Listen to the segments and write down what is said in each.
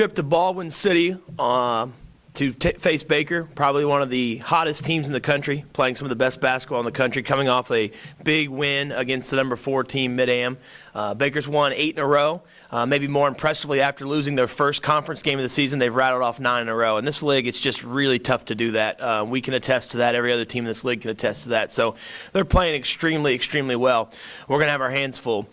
trip to Baldwin City to face Baker, probably one of the hottest teams in the country, playing some of the best basketball in the country, coming off a big win against the number 4 team, Mid-Am. Baker's won 8 in a row. Maybe more impressively, after losing their first conference game of the season, they've rattled off 9 in a row. In this league, it's just really tough to do that. We can attest to that. Every other team in this league can attest to that. So they're playing extremely, extremely well. We're going to have our hands full.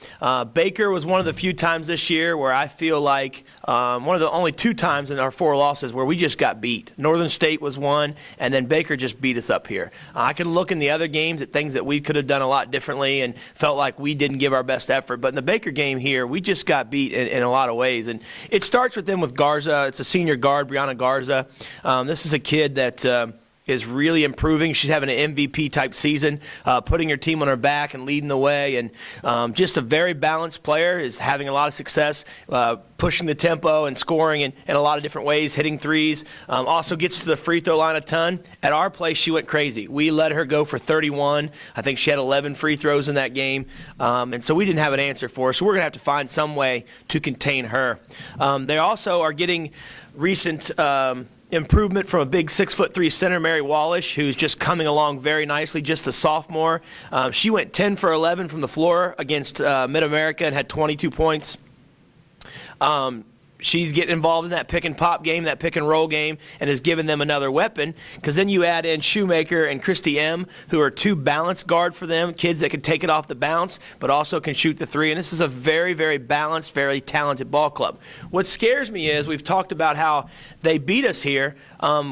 Baker was one of the few times this year where I feel like one of the only 2 times in our 4 losses where we just got beat. Northern State was one, and then Baker just beat us up here. I can look in the other games at things that we could have done a lot differently and felt like we didn't give our best effort. But in the Baker game here, we just got beat in a lot of ways. And it starts with them with Garza. It's a senior guard, Brianna Garza. This is a kid that is really improving. She's having an MVP-type season, putting her team on her back and leading the way. And just a very balanced player, is having a lot of success, pushing the tempo and scoring in a lot of different ways, hitting threes. Also gets to the free throw line a ton. At our place, she went crazy. We let her go for 31. I think she had 11 free throws in that game. And so we didn't have an answer for her. So we're going to have to find some way to contain her. They also are getting recent improvement from a big 6'3" center, Mary Wallish, who's just coming along very nicely, just a sophomore. She went 10 for 11 from the floor against Mid-America and had 22 points. She's getting involved in that pick and pop game, that pick and roll game, and has given them another weapon, because then you add in Shoemaker and Christy M., who are 2 balanced guard for them, kids that can take it off the bounce but also can shoot the three. And this is a very, very balanced, very talented ball club. What scares me is we've talked about how they beat us here.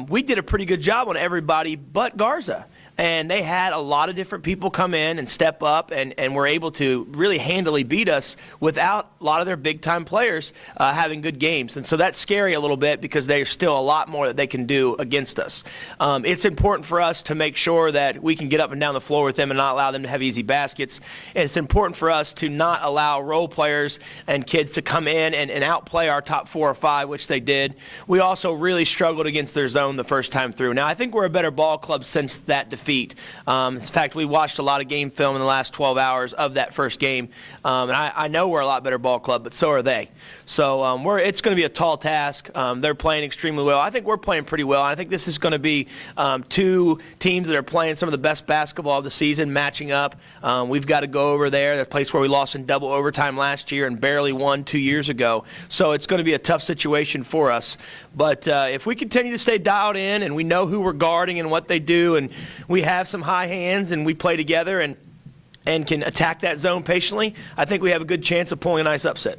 We did a pretty good job on everybody but Garza. And they had a lot of different people come in and step up and were able to really handily beat us without a lot of their big-time players having good games. And so that's scary a little bit, because there's still a lot more that they can do against us. It's important for us to make sure that we can get up and down the floor with them and not allow them to have easy baskets. And it's important for us to not allow role players and kids to come in and outplay our top 4 or 5, which they did. We also really struggled against their zone the first time through. Now, I think we're a better ball club since that defeat. In fact, we watched a lot of game film in the last 12 hours of that first game, and I know we're a lot better ball club, but so are they. So it's going to be a tall task. They're playing extremely well. I think we're playing pretty well. I think this is going to be 2 teams that are playing some of the best basketball of the season, matching up. We've got to go over there, the place where we lost in double overtime last year and barely won 2 years ago. So it's going to be a tough situation for us. But if we continue to stay dialed in and we know who we're guarding and what they do, and we have some high hands and we play together and can attack that zone patiently, I think we have a good chance of pulling a nice upset.